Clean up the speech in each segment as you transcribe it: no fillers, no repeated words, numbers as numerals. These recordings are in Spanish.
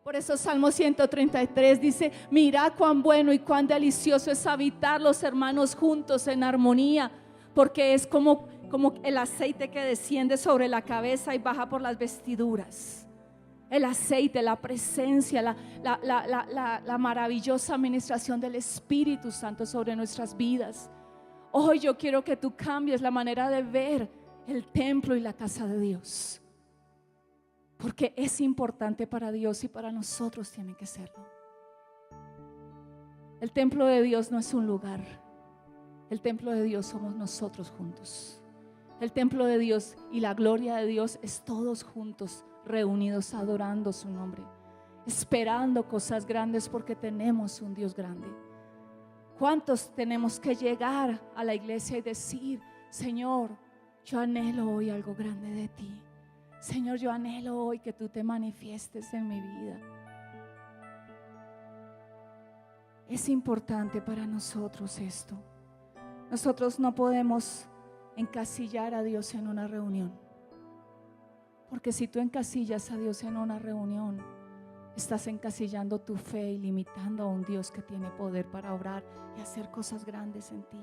Por eso Salmo 133 dice: mira cuán bueno y cuán delicioso es habitar los hermanos juntos en armonía, porque es como el aceite que desciende sobre la cabeza y baja por las vestiduras. El aceite, la presencia, la maravillosa administración del Espíritu Santo sobre nuestras vidas. Hoy yo quiero que tú cambies la manera de ver el templo y la casa de Dios, porque es importante para Dios y para nosotros tiene que serlo. El templo de Dios no es un lugar. El templo de Dios somos nosotros juntos. El templo de Dios y la gloria de Dios es todos juntos, reunidos adorando su nombre, esperando cosas grandes, porque tenemos un Dios grande. ¿Cuántos tenemos que llegar a la iglesia y decir: Señor, yo anhelo hoy algo grande de ti? Señor, yo anhelo hoy que tú te manifiestes en mi vida. Es importante para nosotros esto. Nosotros no podemos encasillar a Dios en una reunión, porque si tú encasillas a Dios en una reunión, estás encasillando tu fe y limitando a un Dios que tiene poder para obrar y hacer cosas grandes en ti.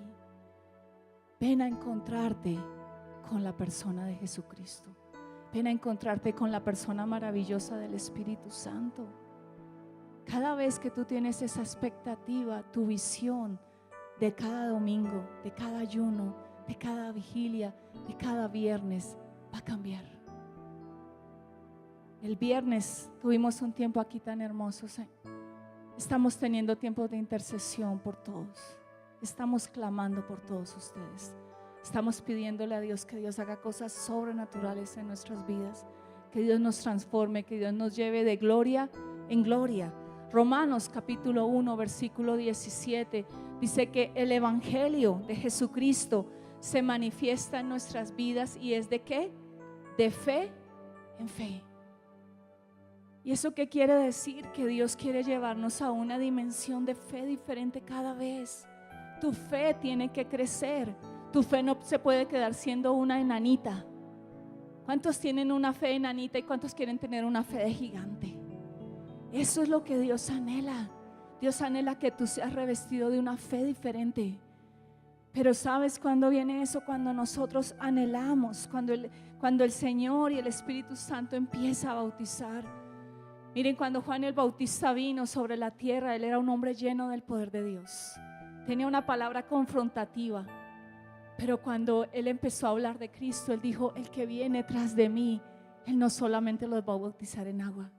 Ven a encontrarte con la persona de Jesucristo. Ven a encontrarte con la persona maravillosa del Espíritu Santo. Cada vez que tú tienes esa expectativa, tu visión de cada domingo, de cada ayuno, de cada vigilia, de cada viernes va a cambiar. El viernes tuvimos un tiempo aquí tan hermoso. Estamos teniendo tiempos de intercesión por todos. Estamos clamando por todos ustedes. Estamos pidiéndole a Dios que Dios haga cosas sobrenaturales en nuestras vidas, que Dios nos transforme, que Dios nos lleve de gloria en gloria. Romanos capítulo 1 versículo 17 dice que el evangelio de Jesucristo se manifiesta en nuestras vidas, y es de ¿qué? De fe en fe. ¿Y eso qué quiere decir? Que Dios quiere llevarnos a una dimensión de fe diferente cada vez. Tu fe tiene que crecer. Tu fe no se puede quedar siendo una enanita. ¿Cuántos tienen una fe enanita y cuántos quieren tener una fe de gigante? Eso es lo que Dios anhela. Dios anhela que tú seas revestido de una fe diferente. Pero ¿sabes cuándo viene eso? Cuando nosotros anhelamos, cuando el Señor y el Espíritu Santo empieza a bautizar. Miren, cuando Juan el Bautista vino sobre la tierra, él era un hombre lleno del poder de Dios. Tenía una palabra confrontativa. Pero cuando él empezó a hablar de Cristo, él dijo: el que viene tras de mí, él no solamente los va a bautizar en agua,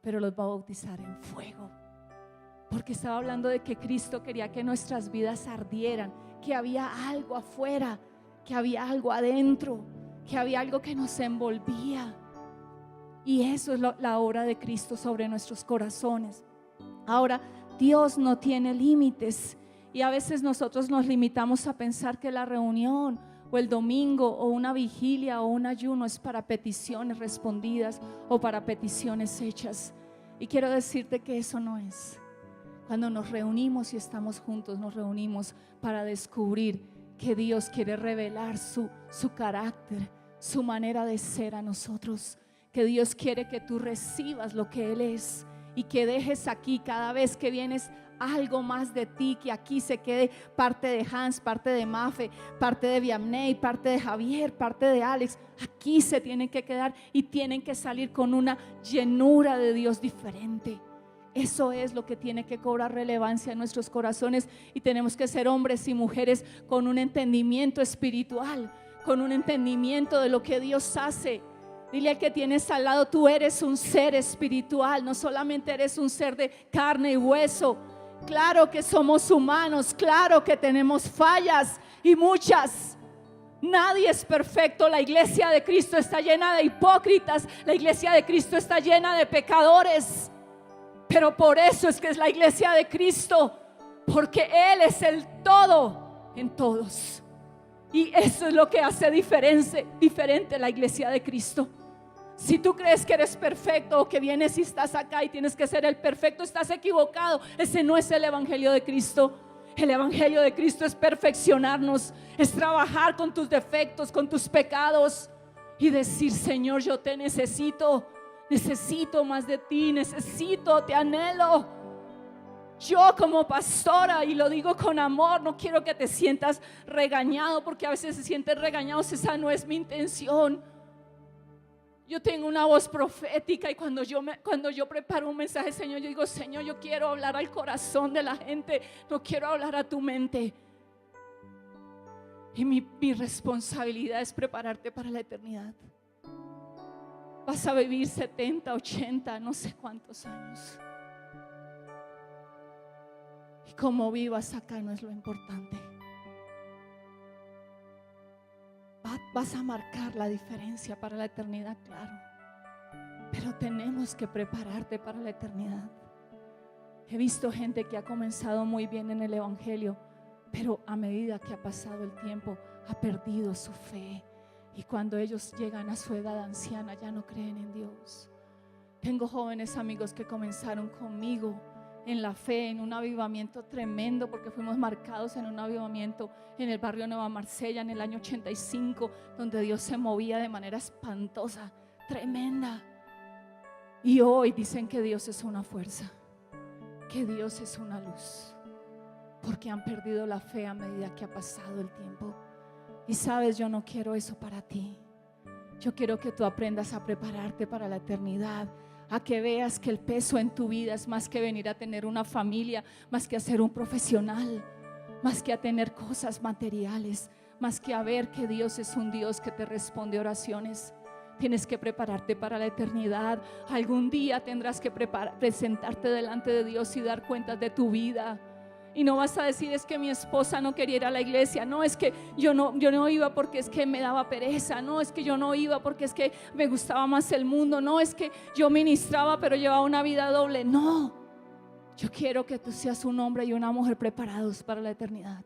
pero los va a bautizar en fuego. Porque estaba hablando de que Cristo quería que nuestras vidas ardieran, que había algo afuera, que había algo adentro, que había algo que nos envolvía. Y eso es la obra de Cristo sobre nuestros corazones. Ahora, Dios no tiene límites. Y a veces nosotros nos limitamos a pensar que la reunión o el domingo o una vigilia o un ayuno es para peticiones respondidas o para peticiones hechas. Y quiero decirte que eso no es. Cuando nos reunimos y estamos juntos, nos reunimos para descubrir que Dios quiere revelar su carácter, su manera de ser a nosotros. Que Dios quiere que tú recibas lo que Él es y que dejes aquí cada vez que vienes algo más de ti, que aquí se quede parte de Hans, parte de Mafe, parte de Vianney, parte de Javier, parte de Alex. Aquí se tienen que quedar y tienen que salir con una llenura de Dios diferente. Eso es lo que tiene que cobrar relevancia en nuestros corazones, y tenemos que ser hombres y mujeres con un entendimiento espiritual, con un entendimiento de lo que Dios hace. Dile al que tienes al lado: tú eres un ser espiritual, no solamente eres un ser de carne y hueso. Claro que somos humanos, claro que tenemos fallas y muchas. Nadie es perfecto. La iglesia de Cristo está llena de hipócritas, la iglesia de Cristo está llena de pecadores. Pero por eso es que es la iglesia de Cristo, porque Él es el todo en todos. Y eso es lo que hace diferente la iglesia de Cristo. Si tú crees que eres perfecto o que vienes y estás acá y tienes que ser el perfecto, estás equivocado. Ese no es el evangelio de Cristo. El evangelio de Cristo es perfeccionarnos, es trabajar con tus defectos, con tus pecados y decir: Señor, yo te necesito Necesito más de ti, necesito, te anhelo. Yo como pastora, y lo digo con amor, no quiero que te sientas regañado, porque a veces se sientes regañado. Esa no es mi intención. Yo tengo una voz profética, y cuando yo preparo un mensaje, Señor, yo digo: Señor, yo quiero hablar al corazón de la gente, no quiero hablar a tu mente. Y mi responsabilidad es prepararte para la eternidad. Vas a vivir 70, 80, no sé cuántos años. Y cómo vivas acá no es lo importante. Vas a marcar la diferencia para la eternidad, claro. Pero tenemos que prepararte para la eternidad. He visto gente que ha comenzado muy bien en el evangelio, pero a medida que ha pasado el tiempo ha perdido su fe. Y cuando ellos llegan a su edad anciana ya no creen en Dios. Tengo jóvenes amigos que comenzaron conmigo en la fe, en un avivamiento tremendo, porque fuimos marcados en un avivamiento en el barrio Nueva Marsella en el año 85, donde Dios se movía de manera espantosa, tremenda. Y hoy dicen que Dios es una fuerza, que Dios es una luz, porque han perdido la fe a medida que ha pasado el tiempo. Y sabes, yo no quiero eso para ti. Yo quiero que tú aprendas a prepararte para la eternidad, a que veas que el peso en tu vida es más que venir a tener una familia, más que a ser un profesional, más que a tener cosas materiales, más que a ver que Dios es un Dios que te responde oraciones. Tienes que prepararte para la eternidad. Algún día tendrás que presentarte delante de Dios y dar cuentas de tu vida. Y no vas a decir: es que mi esposa no quería ir a la iglesia. No, es que yo no iba porque es que me daba pereza. No, es que yo no iba porque es que me gustaba más el mundo. No, es que yo ministraba pero llevaba una vida doble. No, yo quiero que tú seas un hombre y una mujer preparados para la eternidad.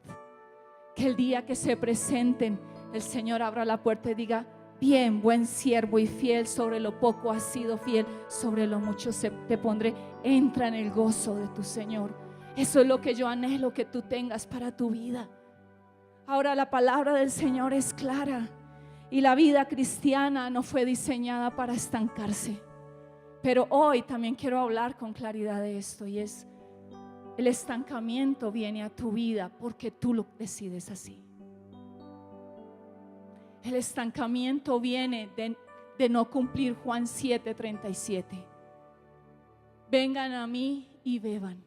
Que el día que se presenten, el Señor abra la puerta y diga: bien, buen siervo y fiel, sobre lo poco has sido fiel, sobre lo mucho te pondré. Entra en el gozo de tu Señor. Eso es lo que yo anhelo que tú tengas para tu vida. Ahora, la palabra del Señor es clara, y la vida cristiana no fue diseñada para estancarse. Pero hoy también quiero hablar con claridad de esto, y es: el estancamiento viene a tu vida porque tú lo decides así. El estancamiento viene de no cumplir Juan 7:37. Vengan a mí y beban,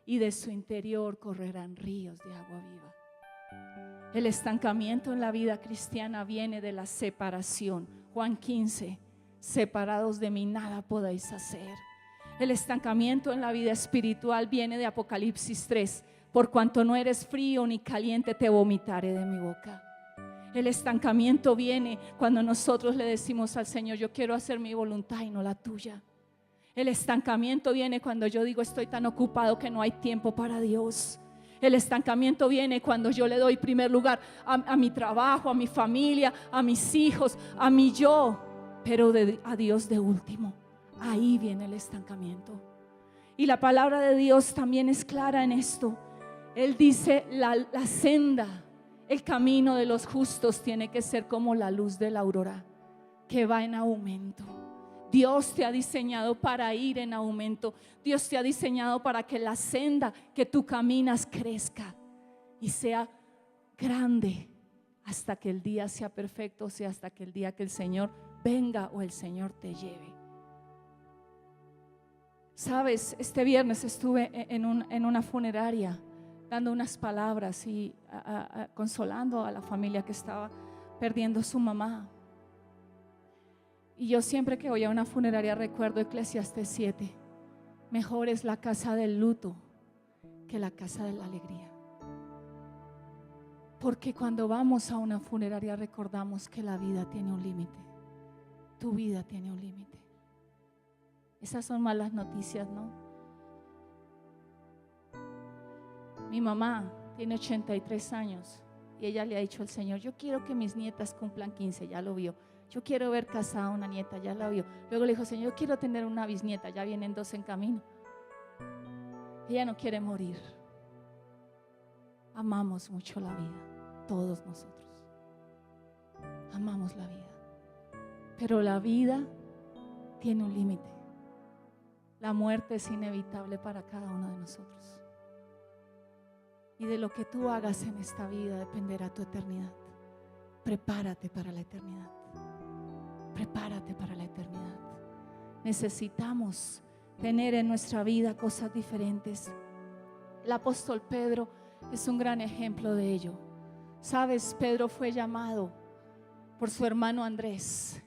y de su interior correrán ríos de agua viva. El estancamiento en la vida cristiana viene de la separación. Juan 15: separados de mí nada podéis hacer. El estancamiento en la vida espiritual viene de Apocalipsis 3: por cuanto no eres frío ni caliente, te vomitaré de mi boca. El estancamiento viene cuando nosotros le decimos al Señor: yo quiero hacer mi voluntad y no la tuya. El estancamiento viene cuando yo digo: estoy tan ocupado que no hay tiempo para Dios. El estancamiento viene cuando yo le doy primer lugar a mi trabajo, a mi familia, a mis hijos, a mi yo, pero a Dios de último. Ahí viene el estancamiento. Y la palabra de Dios también es clara en esto. Él dice: la senda, el camino de los justos tiene que ser como la luz de la aurora, que va en aumento. Dios te ha diseñado para ir en aumento. Dios te ha diseñado para que la senda que tú caminas crezca y sea grande hasta que el día sea perfecto, o sea, hasta que el día que el Señor venga o el Señor te lleve. Sabes, este viernes estuve en una funeraria dando unas palabras y consolando a la familia que estaba perdiendo a su mamá. Y yo siempre que voy a una funeraria recuerdo Eclesiastés 7: mejor es la casa del luto que la casa de la alegría. Porque cuando vamos a una funeraria recordamos que la vida tiene un límite. Tu vida tiene un límite. Esas son malas noticias, ¿no? Mi mamá tiene 83 años y ella le ha dicho al Señor: yo quiero que mis nietas cumplan 15, ya lo vio. Yo quiero ver casada una nieta, ya la vio. Luego le dijo: Señor, yo quiero tener una bisnieta, ya vienen 2 en camino. Ella no quiere morir. Amamos mucho la vida, todos nosotros. Amamos la vida. Pero la vida tiene un límite. La muerte es inevitable para cada uno de nosotros. Y de lo que tú hagas en esta vida dependerá tu eternidad. Prepárate para la eternidad. Prepárate para la eternidad. Necesitamos tener en nuestra vida cosas diferentes. El apóstol Pedro es un gran ejemplo de ello. Sabes, Pedro fue llamado por su hermano Andrés.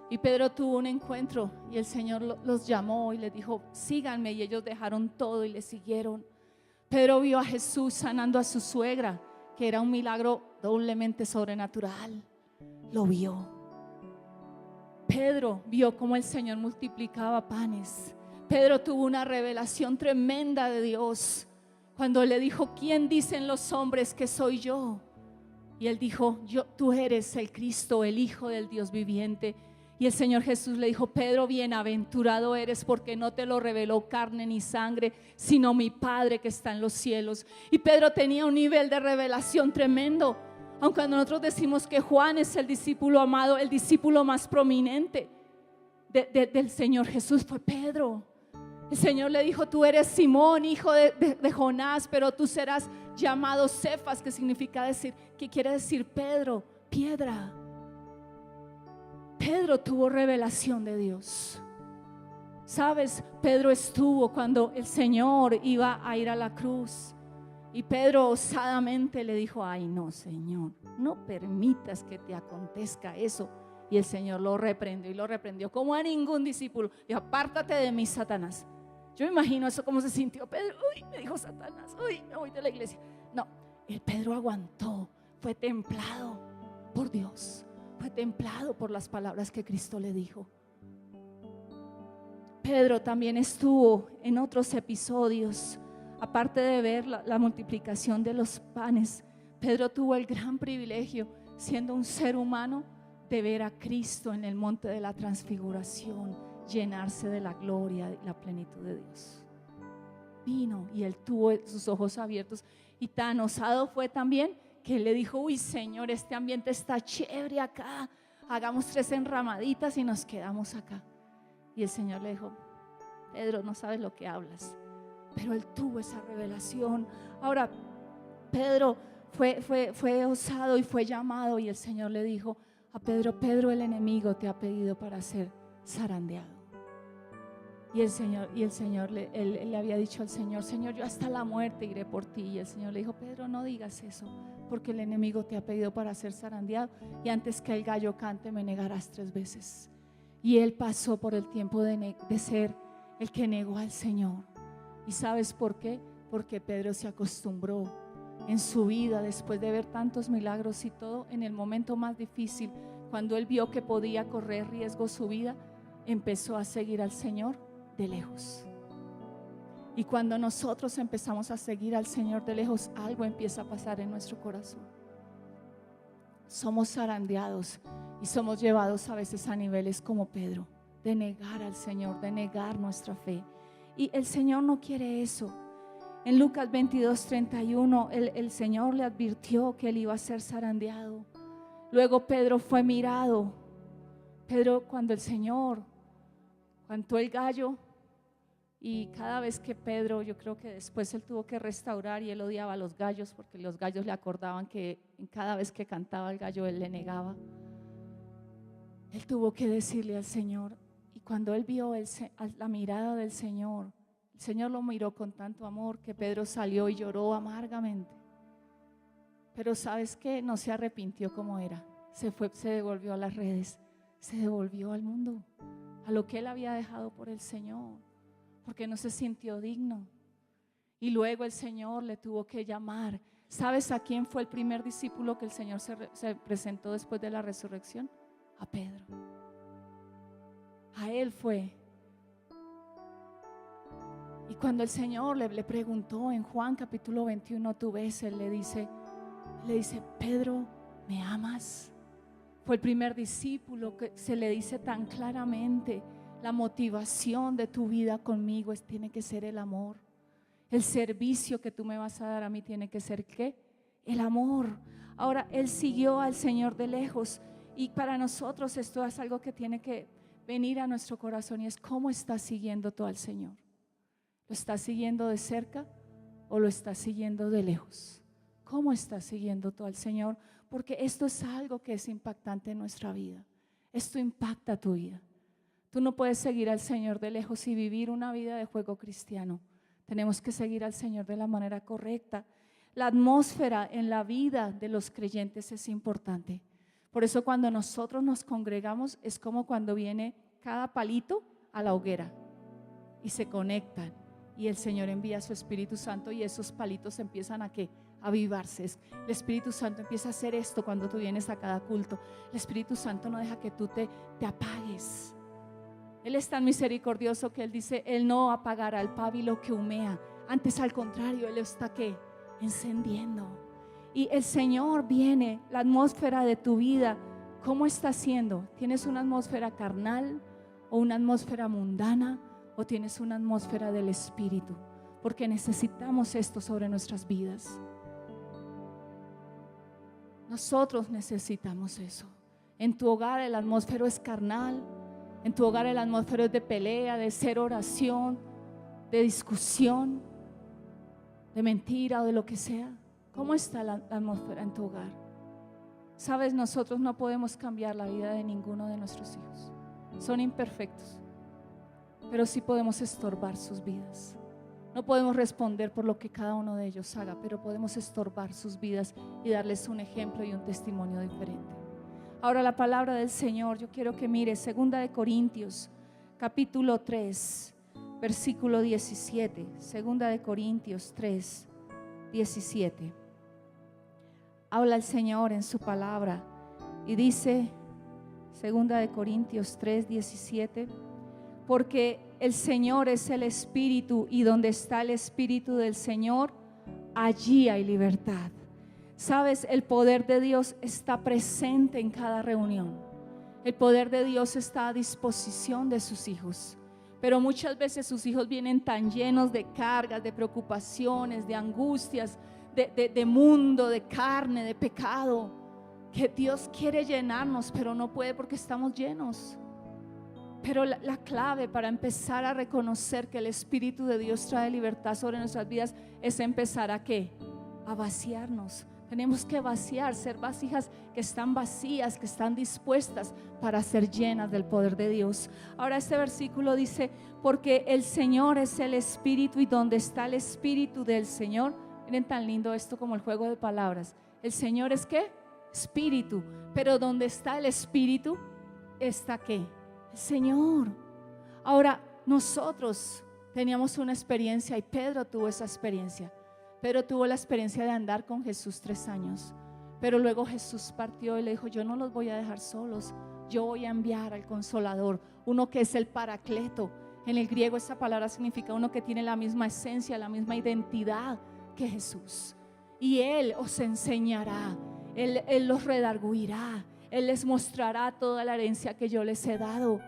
Y Pedro tuvo un encuentro y el Señor los llamó y les dijo: síganme, y ellos dejaron todo y le siguieron. Pedro vio a Jesús sanando a su suegra, que era un milagro doblemente sobrenatural. Lo vio. Pedro vio cómo el Señor multiplicaba panes. Pedro tuvo una revelación tremenda de Dios cuando le dijo: ¿quién dicen los hombres que soy yo? Y él dijo: tú eres el Cristo, el Hijo del Dios viviente. Y el Señor Jesús le dijo: Pedro, bienaventurado eres, porque no te lo reveló carne ni sangre, sino mi Padre que está en los cielos. Y Pedro tenía un nivel de revelación tremendo. Aunque cuando nosotros decimos que Juan es el discípulo amado, el discípulo más prominente del Señor Jesús fue Pedro. El Señor le dijo: tú eres Simón, hijo de Jonás, pero tú serás llamado Cefas, que significa decir, que quiere decir Pedro, piedra. Pedro tuvo revelación de Dios. Sabes, Pedro estuvo cuando el Señor iba a ir a la cruz, y Pedro osadamente le dijo: ay no, Señor, no permitas que te acontezca eso. Y el Señor lo reprendió, y lo reprendió como a ningún discípulo. Dijo: apártate de mí, Satanás. Yo me imagino eso, cómo se sintió Pedro. Uy, me dijo Satanás, uy, me voy de la iglesia. No, el Pedro aguantó, fue templado por Dios. Fue templado por las palabras que Cristo le dijo. Pedro también estuvo en otros episodios. Aparte de ver la multiplicación de los panes, Pedro tuvo el gran privilegio, siendo un ser humano, de ver a Cristo en el monte de la transfiguración, llenarse de la gloria y la plenitud de Dios. Vino y él tuvo sus ojos abiertos, y tan osado fue también que le dijo: uy, Señor, este ambiente está chévere acá, hagamos 3 enramaditas y nos quedamos acá. Y el Señor le dijo: Pedro, no sabes lo que hablas. Pero él tuvo esa revelación. Ahora, Pedro fue osado y fue llamado, y el Señor le dijo a Pedro: Pedro, el enemigo te ha pedido para ser zarandeado. Y el Señor él le había dicho al Señor: Señor, yo hasta la muerte iré por ti. Y el Señor le dijo: Pedro, no digas eso, porque el enemigo te ha pedido para ser zarandeado, y antes que el gallo cante me negarás 3 veces. Y él pasó por el tiempo de ser el que negó al Señor. ¿Y sabes por qué? Porque Pedro se acostumbró en su vida, después de ver tantos milagros y todo, en el momento más difícil, cuando él vio que podía correr riesgo su vida, empezó a seguir al Señor de lejos. Y cuando nosotros empezamos a seguir al Señor de lejos, algo empieza a pasar en nuestro corazón. Somos zarandeados y somos llevados a veces a niveles como Pedro, de negar al Señor, de negar nuestra fe. Y el Señor no quiere eso. En Lucas 22:31 el Señor le advirtió que él iba a ser zarandeado. Luego Pedro fue mirado. Pedro, cuando el Señor cantó el gallo, y cada vez que Pedro, yo creo que después él tuvo que restaurar, y él odiaba a los gallos, porque los gallos le acordaban que cada vez que cantaba el gallo él le negaba. Él tuvo que decirle al Señor, y cuando él vio la mirada del Señor, el Señor lo miró con tanto amor que Pedro salió y lloró amargamente. Pero ¿sabes qué? No se arrepintió como era. Se devolvió a las redes, se devolvió al mundo, a lo que él había dejado por el Señor, porque no se sintió digno. Y luego el Señor le tuvo que llamar. ¿Sabes a quién fue el primer discípulo que el Señor se presentó después de la resurrección? A Pedro. A él fue. Y cuando el Señor le preguntó en Juan capítulo 21, tú ves, él le dice: Pedro, ¿me amas? Fue el primer discípulo que se le dice tan claramente: la motivación de tu vida conmigo tiene que ser el amor. El servicio que tú me vas a dar a mí tiene que ser ¿qué? El amor. Ahora él siguió al Señor de lejos, y para nosotros esto es algo que tiene que venir a nuestro corazón y es: ¿cómo estás siguiendo tú al Señor? ¿Lo estás siguiendo de cerca o lo estás siguiendo de lejos? ¿Cómo estás siguiendo tú al Señor? Porque esto es algo que es impactante en nuestra vida. Esto impacta tu vida. Tú no puedes seguir al Señor de lejos y vivir una vida de juego cristiano. Tenemos que seguir al Señor de la manera correcta. La atmósfera en la vida de los creyentes es importante. Por eso cuando nosotros nos congregamos es como cuando viene cada palito a la hoguera y se conectan y el Señor envía su Espíritu Santo y esos palitos empiezan a ¿qué? A avivarse. El Espíritu Santo empieza a hacer esto cuando tú vienes a cada culto. El Espíritu Santo no deja que tú te apagues. Él es tan misericordioso que Él dice: Él no apagará el pábilo que humea. Antes, al contrario, Él está ¿qué? Encendiendo. Y el Señor viene, la atmósfera de tu vida, ¿cómo está siendo? ¿Tienes una atmósfera carnal o una atmósfera mundana o tienes una atmósfera del Espíritu? Porque necesitamos esto sobre nuestras vidas. Nosotros necesitamos eso. En tu hogar el atmósfero es carnal. En tu hogar el atmósfero es de pelea, de cero oración, de discusión, de mentira o de lo que sea. ¿Cómo está la atmósfera en tu hogar? Sabes, nosotros no podemos cambiar la vida de ninguno de nuestros hijos. Son imperfectos, pero sí podemos estorbar sus vidas. No podemos responder por lo que cada uno de ellos haga, pero podemos estorbar sus vidas y darles un ejemplo y un testimonio diferente. Ahora la palabra del Señor, yo quiero que mires 2 de Corintios, capítulo 3, versículo 17. 2 de Corintios 3, 17. Habla el Señor en su palabra y dice 2 de Corintios 3, 17: porque el Señor es el Espíritu y donde está el Espíritu del Señor, allí hay libertad. Sabes, el poder de Dios está presente en cada reunión. El poder de Dios está a disposición de sus hijos. Pero muchas veces sus hijos vienen tan llenos de cargas, de preocupaciones, de angustias, de mundo, de carne, de pecado, que Dios quiere llenarnos, pero no puede porque estamos llenos. Pero la clave para empezar a reconocer que el Espíritu de Dios trae libertad sobre nuestras vidas es empezar a ¿qué? A vaciarnos. Tenemos que vaciar, ser vasijas que están vacías, que están dispuestas para ser llenas del poder de Dios. Ahora este versículo dice: porque el Señor es el Espíritu y donde está el Espíritu del Señor. Miren tan lindo esto como el juego de palabras. El Señor es ¿qué? Espíritu. Pero donde está el Espíritu, ¿está qué? El Señor. Ahora nosotros teníamos una experiencia y Pedro tuvo esa experiencia. Pedro tuvo la experiencia de andar con Jesús 3 años, pero luego Jesús partió y le dijo: yo no los voy a dejar solos, yo voy a enviar al Consolador, uno que es el Paracleto. En el griego esa palabra significa uno que tiene la misma esencia, la misma identidad que Jesús. Y Él os enseñará, Él los redarguirá, Él les mostrará toda la herencia que yo les he dado.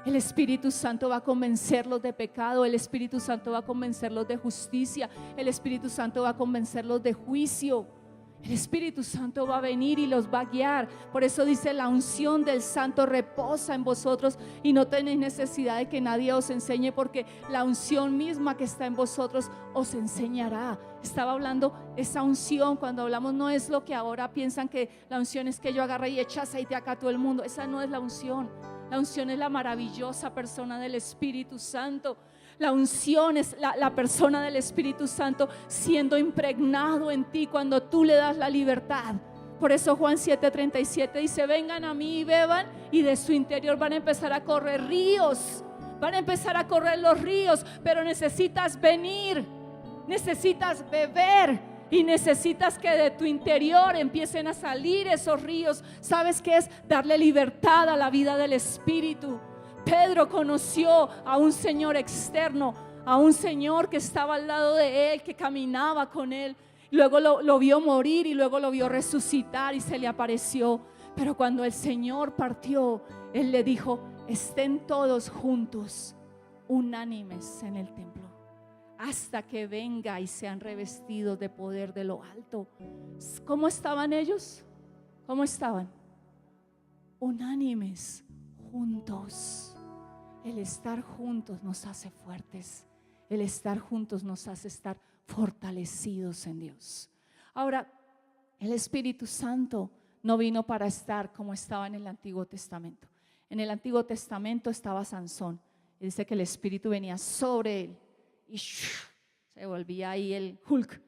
El Espíritu Santo va a convencerlos de pecado. El Espíritu Santo va a convencerlos de justicia. El Espíritu Santo va a convencerlos de juicio. El Espíritu Santo va a venir y los va a guiar. Por eso dice: la unción del Santo reposa en vosotros y no tenéis necesidad de que nadie os enseñe, porque la unción misma que está en vosotros os enseñará. Estaba hablando esa unción. Cuando hablamos, no es lo que ahora piensan que la unción es que yo agarre y eche aceite acá a todo el mundo. Esa no es la unción. La unción es la maravillosa persona del Espíritu Santo. La unción es la persona del Espíritu Santo siendo impregnado en ti cuando tú le das la libertad. Por eso Juan 7:37 dice: vengan a mí y beban, y de su interior van a empezar a correr ríos. Van a empezar a correr los ríos, pero necesitas venir, necesitas beber. Y necesitas que de tu interior empiecen a salir esos ríos. ¿Sabes qué es? Darle libertad a la vida del Espíritu. Pedro conoció a un Señor externo, a un Señor que estaba al lado de él, que caminaba con él. Luego lo vio morir y luego lo vio resucitar y se le apareció. Pero cuando el Señor partió, Él le dijo: estén todos juntos, unánimes en el templo, hasta que venga y sean revestidos de poder de lo alto. ¿Cómo estaban ellos? ¿Cómo estaban? Unánimes, juntos. el estar juntos nos hace fuertes. El estar juntos nos hace estar fortalecidos en Dios. Ahora, el Espíritu Santo no vino para estar como estaba en el Antiguo Testamento. En el Antiguo Testamento estaba Sansón. Y dice que el Espíritu venía sobre él y se volvía ahí el Hulk.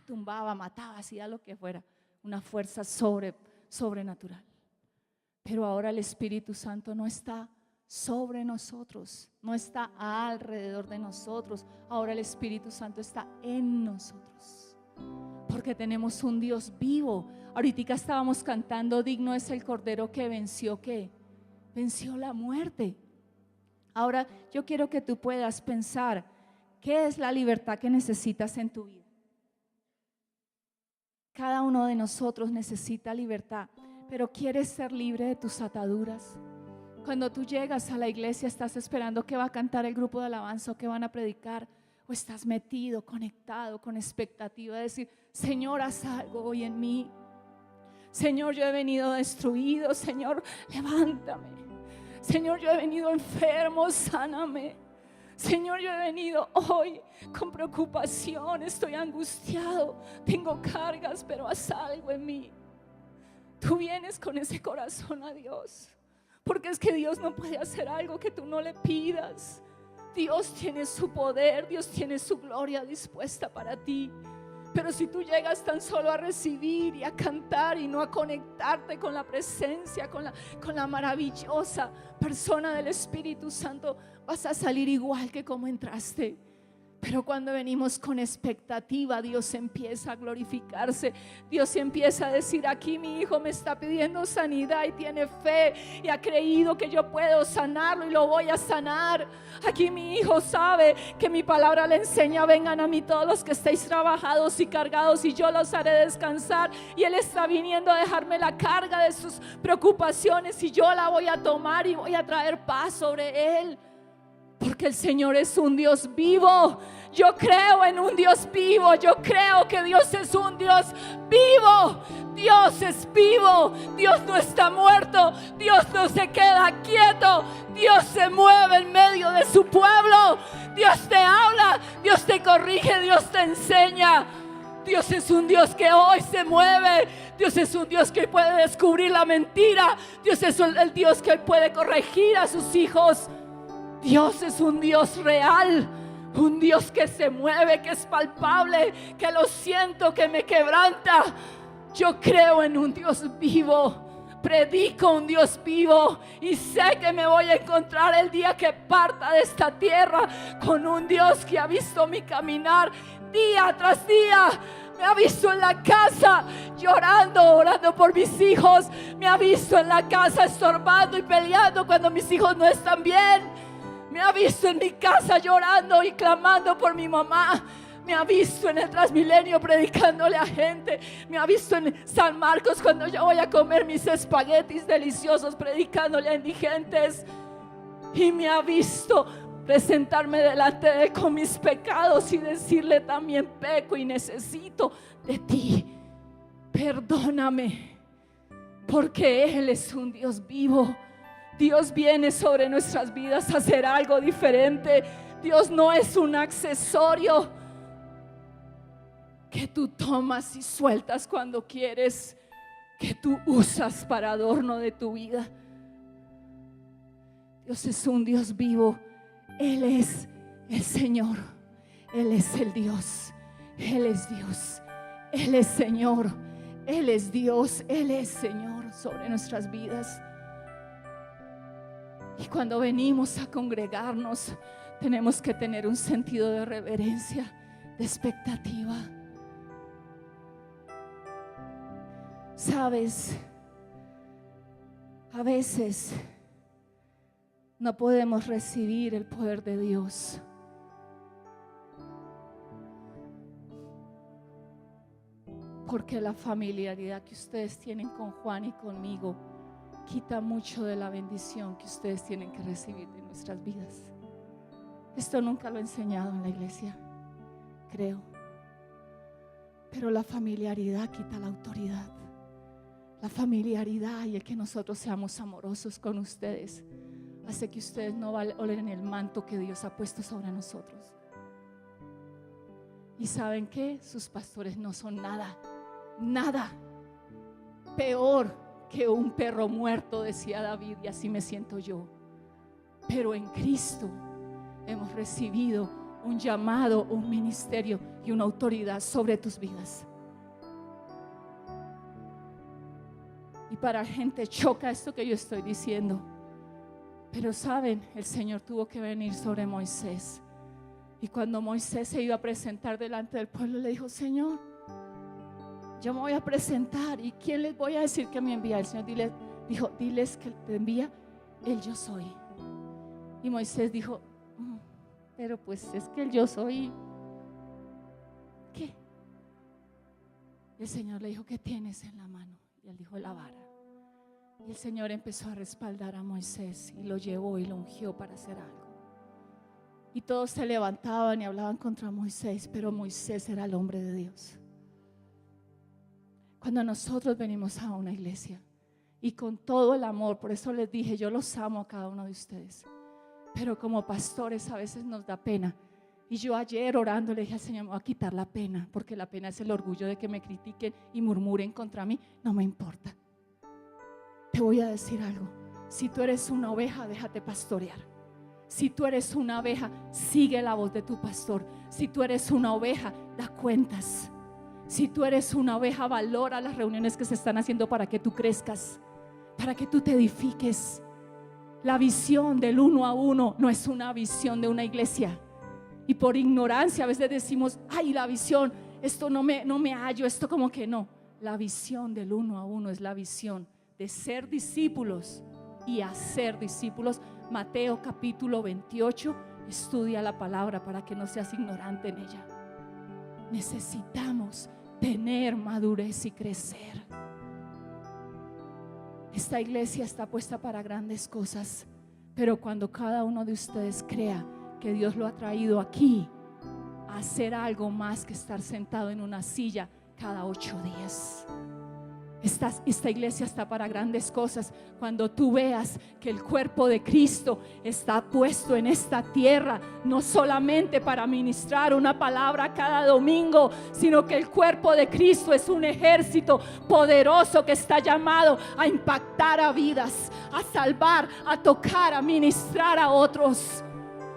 Tumbaba, mataba, hacía lo que fuera. Una fuerza sobrenatural. Pero ahora el Espíritu Santo no está sobre nosotros, no está alrededor de nosotros. Ahora el Espíritu Santo está en nosotros, porque tenemos un Dios vivo. Ahorita estábamos cantando: digno es el Cordero que venció, ¿qué? Venció la muerte. Ahora yo quiero que tú puedas pensar: ¿qué es la libertad que necesitas en tu vida? Cada uno de nosotros necesita libertad, pero ¿quieres ser libre de tus ataduras? Cuando tú llegas a la iglesia, ¿estás esperando que va a cantar el grupo de alabanza o que van a predicar? ¿O estás metido, conectado, con expectativa de decir: Señor, haz algo hoy en mí? Señor, yo he venido destruido. Señor, levántame. Señor, yo he venido enfermo, sáname. Señor, yo he venido hoy con preocupación, estoy angustiado, tengo cargas, pero haz algo en mí. Tú vienes con ese corazón a Dios, porque es que Dios no puede hacer algo que tú no le pidas. Dios tiene su poder, Dios tiene su gloria dispuesta para ti. Pero si tú llegas tan solo a recibir y a cantar y no a conectarte con la presencia, con la maravillosa persona del Espíritu Santo, vas a salir igual que como entraste. Pero cuando venimos con expectativa, Dios empieza a glorificarse. Dios empieza a decir: aquí mi hijo me está pidiendo sanidad y tiene fe y ha creído que yo puedo sanarlo y lo voy a sanar. Aquí mi hijo sabe que mi palabra le enseña: vengan a mí todos los que estéis trabajados y cargados y yo los haré descansar. Y Él está viniendo a dejarme la carga de sus preocupaciones y yo la voy a tomar y voy a traer paz sobre Él. Porque el Señor es un Dios vivo. Yo creo en un Dios vivo. Yo creo que Dios es un Dios vivo. Dios es vivo. Dios no está muerto. Dios no se queda quieto. Dios se mueve en medio de su pueblo. Dios te habla. Dios te corrige. Dios te enseña. Dios es un Dios que hoy se mueve. Dios es un Dios que puede descubrir la mentira. Dios es el Dios que puede corregir a sus hijos. Dios es un Dios real, un Dios que se mueve, que es palpable, que lo siento, que me quebranta. Yo creo en un Dios vivo, predico un Dios vivo y sé que me voy a encontrar el día que parta de esta tierra con un Dios que ha visto mi caminar día tras día. Me ha visto en la casa llorando, orando por mis hijos. Me ha visto en la casa estorbando y peleando cuando mis hijos no están bien. Me ha visto en mi casa llorando y clamando por mi mamá. Me ha visto en el Transmilenio predicándole a gente. Me ha visto en San Marcos cuando yo voy a comer mis espaguetis deliciosos predicándole a indigentes. Y me ha visto presentarme delante de Él con mis pecados y decirle: también peco y necesito de ti. Perdóname, porque Él es un Dios vivo. Dios viene sobre nuestras vidas a hacer algo diferente. Dios no es un accesorio que tú tomas y sueltas cuando quieres, que tú usas para adorno de tu vida. Dios es un Dios vivo. Él es el Señor. Él es el Dios. Él es Dios. Él es Señor. Él es Dios. Él es Señor sobre nuestras vidas. Y cuando venimos a congregarnos, tenemos que tener un sentido de reverencia, de expectativa. Sabes, a veces no podemos recibir el poder de Dios porque la familiaridad que ustedes tienen con Juan y conmigo quita mucho de la bendición que ustedes tienen que recibir de nuestras vidas. Esto nunca lo he enseñado en la iglesia, creo. Pero la familiaridad quita la autoridad. La familiaridad y el que nosotros seamos amorosos con ustedes hace que ustedes no valoren el manto que Dios ha puesto sobre nosotros. Y ¿saben qué? Sus pastores no son nada, nada peor que un perro muerto, decía David, y así me siento yo. Pero en Cristo hemos recibido un llamado, un ministerio y una autoridad sobre tus vidas. Y para gente choca esto que yo estoy diciendo, pero saben, el Señor tuvo que venir sobre Moisés. Y cuando Moisés se iba a presentar delante del pueblo, le dijo: Señor, yo me voy a presentar, ¿y quién les voy a decir que me envía? El Señor dijo: diles que te envía el yo soy. Y Moisés dijo: pero pues es que el yo soy, ¿qué? El Señor le dijo: ¿qué tienes en la mano? Y él dijo: la vara. Y el Señor empezó a respaldar a Moisés y lo llevó y lo ungió para hacer algo. Y todos se levantaban y hablaban contra Moisés, pero Moisés era el hombre de Dios. Cuando nosotros venimos a una iglesia y con todo el amor, por eso les dije, yo los amo a cada uno de ustedes, pero como pastores a veces nos da pena. Y yo ayer orando le dije al Señor: me voy a quitar la pena, porque la pena es el orgullo de que me critiquen y murmuren contra mí. No me importa. Te voy a decir algo: si tú eres una oveja, déjate pastorear. Si tú eres una oveja, sigue la voz de tu pastor. Si tú eres una oveja, da cuentas. Si tú eres una oveja, valora las reuniones que se están haciendo para que tú crezcas, para que tú te edifiques. La visión del 1 a 1 no es una visión de una iglesia. Y por ignorancia a veces decimos: ay, la visión, esto no me hallo, esto como que no. La visión del 1 a 1 es la visión de ser discípulos y hacer discípulos. Mateo capítulo 28, estudia la palabra para que no seas ignorante en ella. Necesitamos tener madurez y crecer. Esta iglesia está puesta para grandes cosas, pero cuando cada uno de ustedes crea que Dios lo ha traído aquí a hacer algo más que estar sentado en una silla cada 8 días. Esta iglesia está para grandes cosas. Cuando tú veas que el cuerpo de Cristo está puesto en esta tierra, no solamente para ministrar una palabra cada domingo, sino que el cuerpo de Cristo es un ejército poderoso que está llamado a impactar a vidas, a salvar, a tocar, a ministrar a otros.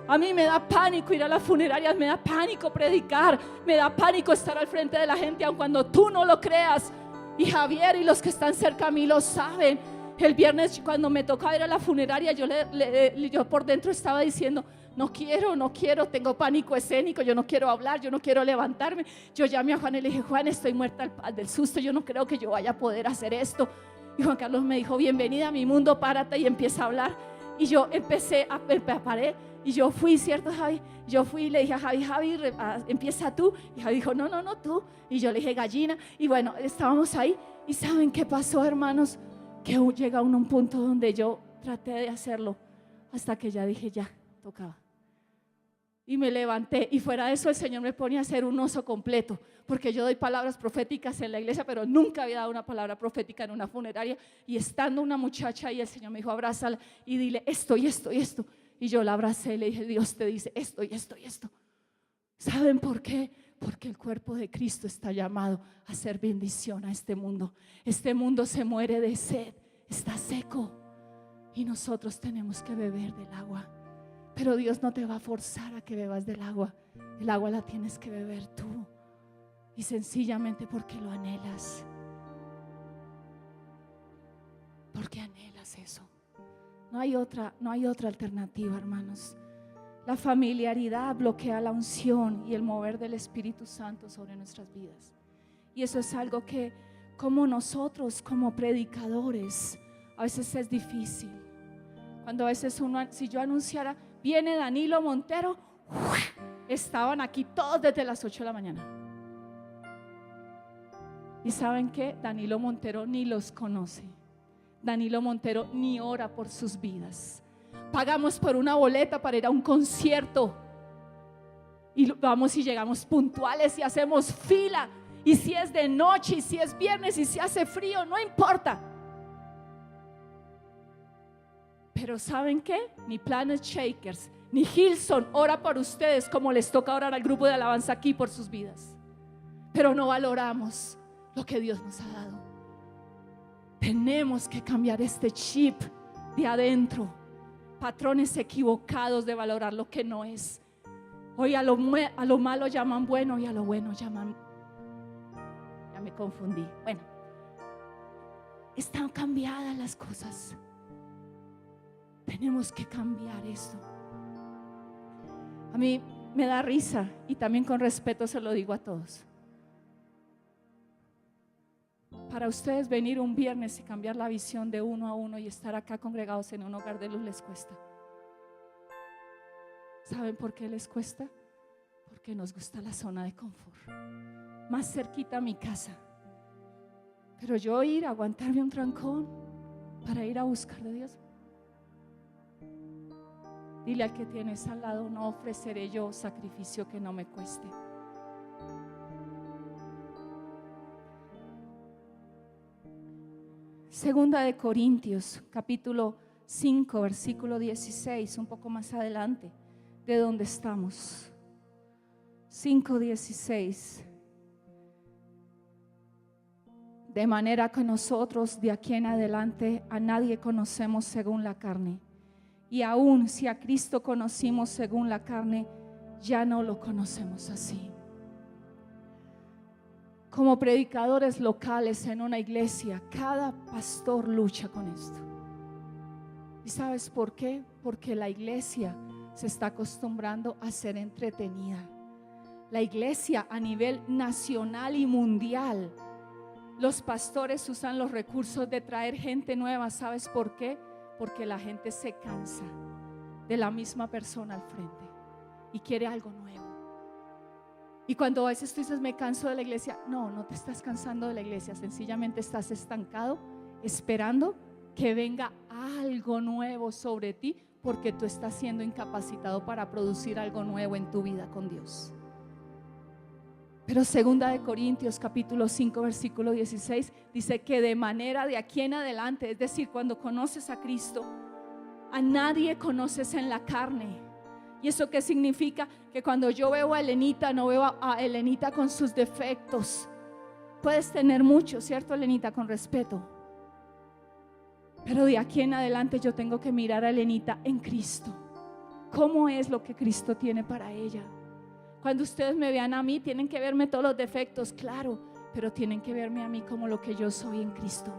A mí me da pánico ir a las funerarias, me da pánico predicar, me da pánico estar al frente de la gente, aun cuando tú no lo creas. Y Javier y los que están cerca a mí lo saben. El viernes cuando me tocaba ir a la funeraria, yo por dentro estaba diciendo: no quiero, tengo pánico escénico, yo no quiero hablar, yo no quiero levantarme. Yo llamé a Juan y le dije: Juan, estoy muerta del susto, yo no creo que yo vaya a poder hacer esto. Y Juan Carlos me dijo: bienvenida a mi mundo, párate y empieza a hablar. Y yo me paré y yo fui, ¿cierto, Javi? Yo fui y le dije a Javi, empieza tú. Y Javi dijo: no, tú. Y yo le dije: gallina. Y bueno, estábamos ahí. ¿Y saben qué pasó, hermanos? Que llega uno a un punto donde yo traté de hacerlo, hasta que ya dije: ya, tocaba. Y me levanté, y fuera de eso el Señor me pone a hacer un oso completo, porque yo doy palabras proféticas en la iglesia, pero nunca había dado una palabra profética en una funeraria. Y estando una muchacha ahí, el Señor me dijo: abrázala y dile esto y esto y esto. Y yo la abracé y le dije: Dios te dice esto y esto y esto. ¿Saben por qué? Porque el cuerpo de Cristo está llamado a hacer bendición a este mundo. Este mundo se muere de sed, está seco, y nosotros tenemos que beber del agua. Pero Dios no te va a forzar a que bebas del agua. El agua la tienes que beber tú, y sencillamente porque lo anhelas, porque anhelas eso. No hay otra alternativa, hermanos. La familiaridad bloquea la unción y el mover del Espíritu Santo sobre nuestras vidas. Y eso es algo que, como nosotros, como predicadores, a veces es difícil. Cuando a veces si yo anunciara: viene Danilo Montero, estaban aquí todos desde las 8 de la mañana. ¿Y saben qué? Danilo Montero ni los conoce. Danilo Montero ni ora por sus vidas. Pagamos por una boleta para ir a un concierto y vamos y llegamos puntuales y hacemos fila, y si es de noche y si es viernes y si hace frío, no importa. Pero ¿saben qué? Ni Planet Shakers, ni Hillsong ora por ustedes como les toca orar al grupo de alabanza aquí por sus vidas. Pero no valoramos lo que Dios nos ha dado. Tenemos que cambiar este chip de adentro. Patrones equivocados de valorar lo que no es. Hoy a lo malo llaman bueno y a lo bueno llaman... Ya me confundí. Bueno, están cambiadas las cosas. Tenemos que cambiar esto. A mí me da risa y también con respeto se lo digo a todos. Para ustedes venir un viernes y cambiar la visión de uno a uno y estar acá congregados en un hogar de luz les cuesta. ¿Saben por qué les cuesta? Porque nos gusta la zona de confort, más cerquita a mi casa. Pero yo ir a aguantarme un trancón para ir a buscar de Dios. Dile al que tienes al lado: no ofreceré yo sacrificio que no me cueste. Segunda de Corintios, capítulo 5, versículo 16, un poco más adelante de donde estamos. 5:16. De manera que nosotros de aquí en adelante a nadie conocemos según la carne. Y aún si a Cristo conocimos según la carne, ya no lo conocemos así. Como predicadores locales en una iglesia, cada pastor lucha con esto. ¿Y sabes por qué? Porque la iglesia se está acostumbrando a ser entretenida. La iglesia a nivel nacional y mundial, los pastores usan los recursos de traer gente nueva. ¿Sabes por qué? Porque la gente se cansa de la misma persona al frente y quiere algo nuevo. Y cuando a veces tú dices: me canso de la iglesia, no te estás cansando de la iglesia, sencillamente estás estancado esperando que venga algo nuevo sobre ti, porque tú estás siendo incapacitado para producir algo nuevo en tu vida con Dios. Pero segunda de Corintios capítulo 5 versículo 16 dice que de manera de aquí en adelante, es decir, cuando conoces a Cristo, a nadie conoces en la carne. ¿Y eso qué significa? Que cuando yo veo a Elenita, no veo a Elenita con sus defectos. Puedes tener mucho, ¿cierto, Elenita? Con respeto. Pero de aquí en adelante yo tengo que mirar a Elenita en Cristo. ¿Cómo es lo que Cristo tiene para ella? Cuando ustedes me vean a mí, tienen que verme todos los defectos, claro, pero tienen que verme a mí como lo que yo soy en Cristo,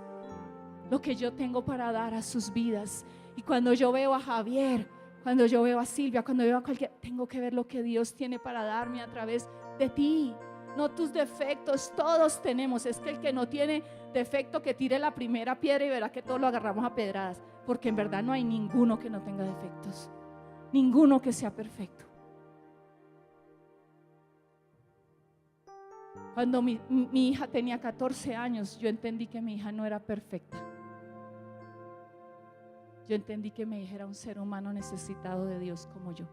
lo que yo tengo para dar a sus vidas. Y cuando yo veo a Javier, cuando yo veo a Silvia, cuando veo a cualquier, tengo que ver lo que Dios tiene para darme a través de ti, no tus defectos. Todos tenemos. Es que el que no tiene defecto, que tire la primera piedra y verá que todos lo agarramos a pedradas, porque en verdad no hay ninguno que no tenga defectos, ninguno que sea perfecto. Cuando mi hija tenía 14 años, yo entendí que mi hija no era perfecta. Yo entendí que mi hija era un ser humano necesitado de Dios como yo.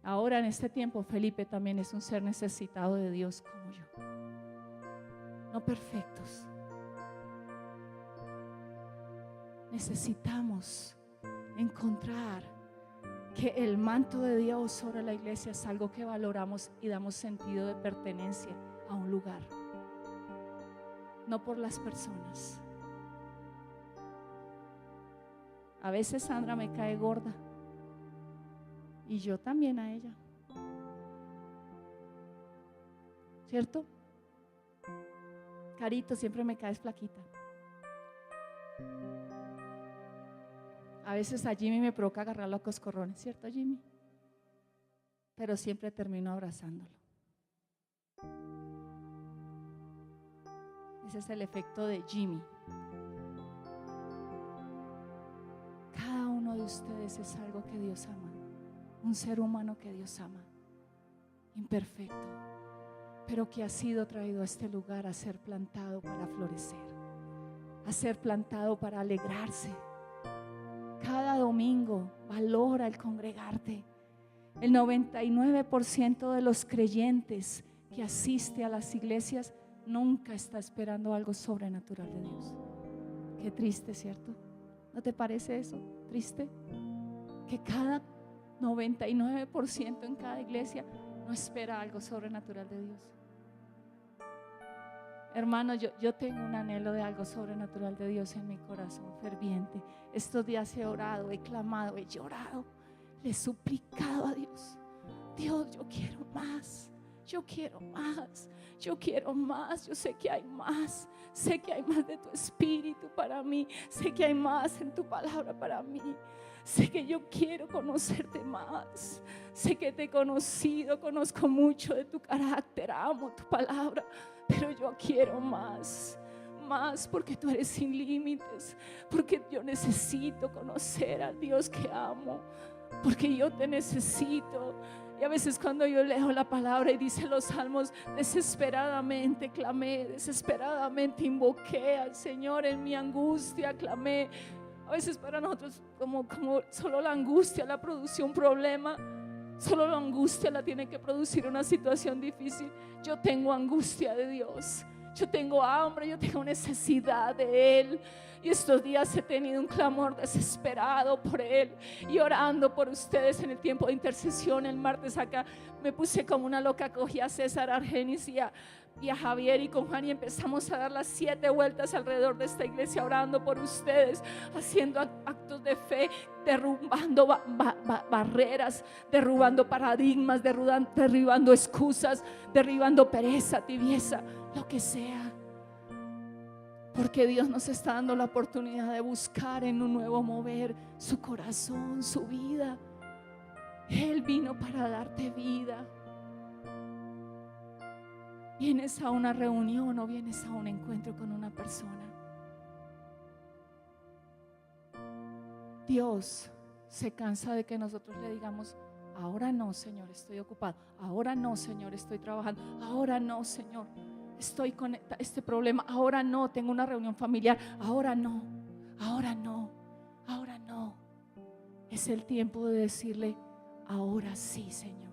Ahora en este tiempo Felipe también es un ser necesitado de Dios como yo. No perfectos. Necesitamos encontrar que el manto de Dios sobre la iglesia es algo que valoramos y damos sentido de pertenencia a un lugar, no por las personas. A veces Sandra me cae gorda y yo también a ella, ¿cierto? Carito, siempre me caes flaquita. A veces a Jimmy me provoca agarrarlo a coscorrones, ¿cierto, Jimmy? Pero siempre termino abrazándolo. Ese es el efecto de Jimmy. Cada uno de ustedes es algo que Dios ama, un ser humano que Dios ama, imperfecto, pero que ha sido traído a este lugar a ser plantado para florecer, a ser plantado para alegrarse. Cada domingo valora el congregarte. El 99% de los creyentes que asiste a las iglesias nunca está esperando algo sobrenatural de Dios. Qué triste, ¿cierto? ¿No te parece eso triste? Que cada 99% en cada iglesia no espera algo sobrenatural de Dios. Hermano, yo tengo un anhelo de algo sobrenatural de Dios en mi corazón ferviente. Estos días he orado, he clamado, he llorado, le he suplicado a Dios. Dios, yo quiero más, yo quiero más, yo quiero más. Yo sé que hay más, sé que hay más de tu espíritu para mí, sé que hay más en tu palabra para mí. Sé que yo quiero conocerte más. Sé que te he conocido, conozco mucho de tu carácter, amo tu palabra, pero yo quiero más, más, porque tú eres sin límites, porque yo necesito conocer al Dios que amo, porque yo te necesito. Y a veces cuando yo leo la palabra y dice los salmos, desesperadamente clamé, desesperadamente invoqué al Señor en mi angustia, clamé. A veces para nosotros como solo la angustia la produce un problema, solo la angustia la tiene que producir una situación difícil. Yo tengo angustia de Dios, yo tengo hambre, yo tengo necesidad de Él. Y estos días he tenido un clamor desesperado por Él y orando por ustedes en el tiempo de intercesión. El martes acá me puse como una loca, cogí a César Argenis y a Javier y con Juan y empezamos a dar las 7 vueltas alrededor de esta iglesia orando por ustedes, haciendo actos de fe, derrumbando barreras, derrubando paradigmas, derribando excusas, derribando pereza, tibieza, lo que sea. Porque Dios nos está dando la oportunidad de buscar en un nuevo mover su corazón, su vida. Él vino para darte vida. ¿Vienes a una reunión o vienes a un encuentro con una persona? Dios se cansa de que nosotros le digamos: ahora no, Señor, estoy ocupado. Ahora no, Señor, estoy trabajando. Ahora no, Señor, estoy con este problema. Ahora no, tengo una reunión familiar. Ahora no, ahora no, ahora no. Es el tiempo de decirle: ahora sí, Señor,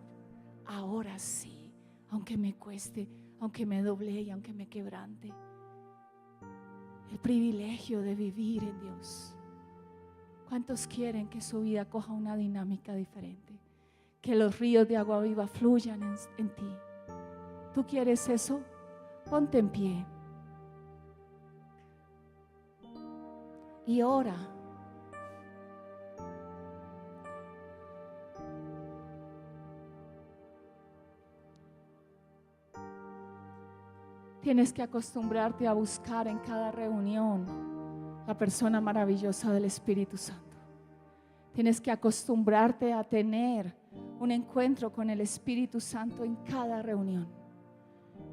ahora sí, aunque me cueste, aunque me doble y aunque me quebrante. El privilegio de vivir en Dios. ¿Cuántos quieren que su vida coja una dinámica diferente? Que los ríos de agua viva fluyan en ti. ¿Tú quieres eso? Ponte en pie y ora. Tienes que acostumbrarte a buscar en cada reunión la persona maravillosa del Espíritu Santo. Tienes que acostumbrarte a tener un encuentro con el Espíritu Santo en cada reunión.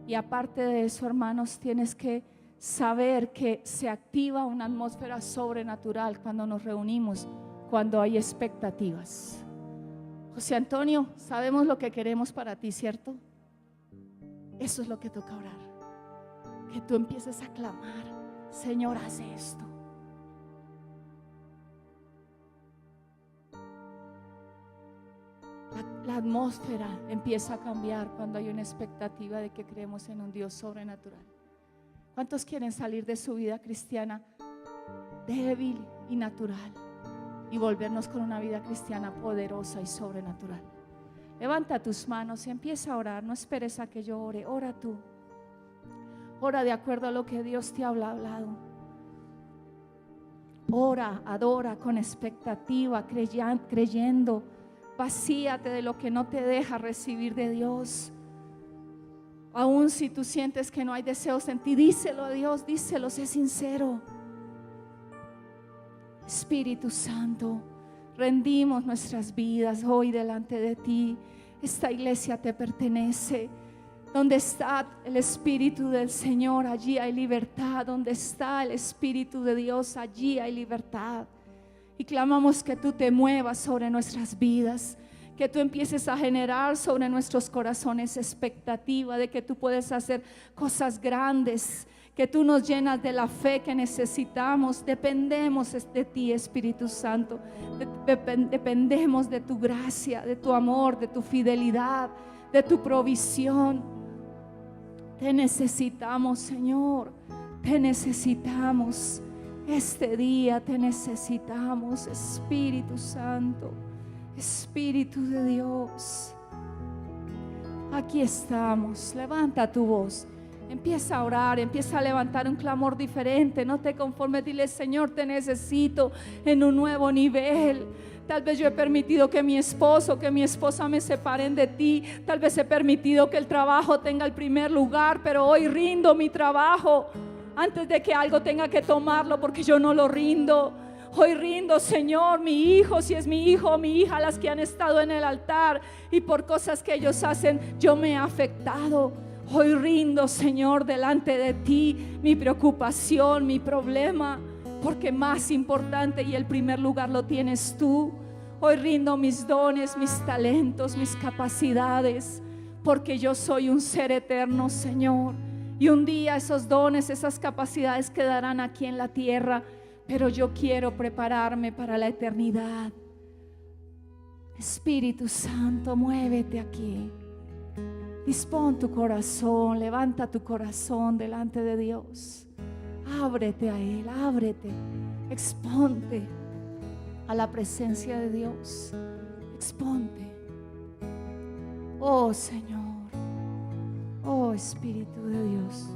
Y aparte de eso, hermanos, tienes que saber que se activa una atmósfera sobrenatural cuando nos reunimos, cuando hay expectativas. José Antonio, sabemos lo que queremos para ti, ¿cierto? Eso es lo que toca orar. Que tú empieces a clamar: Señor, haz esto. La atmósfera empieza a cambiar cuando hay una expectativa de que creemos en un Dios sobrenatural. ¿Cuántos quieren salir de su vida cristiana débil y natural y volvernos con una vida cristiana poderosa y sobrenatural? Levanta tus manos y empieza a orar. No esperes a que yo ore. Ora tú. Ora de acuerdo a lo que Dios te ha hablado. Ora, adora con expectativa, creyendo. Vacíate de lo que no te deja recibir de Dios. Aún si tú sientes que no hay deseos en ti, díselo a Dios, díselo, sé sincero. Espíritu Santo, rendimos nuestras vidas hoy delante de ti. Esta iglesia te pertenece. Donde está el Espíritu del Señor, allí hay libertad. Donde está el Espíritu de Dios, allí hay libertad. Y clamamos que tú te muevas sobre nuestras vidas, que tú empieces a generar sobre nuestros corazones expectativa de que tú puedes hacer cosas grandes, que tú nos llenas de la fe que necesitamos. Dependemos de ti, Espíritu Santo. Dependemos de tu gracia, de tu amor, de tu fidelidad, de tu provisión. Te necesitamos, Señor, te necesitamos. Este día te necesitamos, Espíritu Santo, Espíritu de Dios. Aquí estamos. Levanta tu voz. Empieza a orar, empieza a levantar un clamor diferente. No te conformes, dile: Señor, te necesito en un nuevo nivel. Tal vez yo he permitido que mi esposo, que mi esposa me separen de ti. Tal vez he permitido que el trabajo tenga el primer lugar, pero hoy rindo mi trabajo antes de que algo tenga que tomarlo, porque yo no lo rindo. Hoy rindo, Señor, mi hijo, si es mi hijo o mi hija, las que han estado en el altar, y por cosas que ellos hacen yo me he afectado. Hoy rindo, Señor, delante de ti mi preocupación, mi problema, porque más importante y el primer lugar lo tienes tú. Hoy rindo mis dones, mis talentos, mis capacidades, porque yo soy un ser eterno, Señor, y un día esos dones, esas capacidades quedarán aquí en la tierra, pero yo quiero prepararme para la eternidad. Espíritu Santo, muévete aquí. Dispón tu corazón, levanta tu corazón delante de Dios. Ábrete a Él, ábrete, exponte a la presencia de Dios. Exponte. Oh Señor, oh Espíritu de Dios.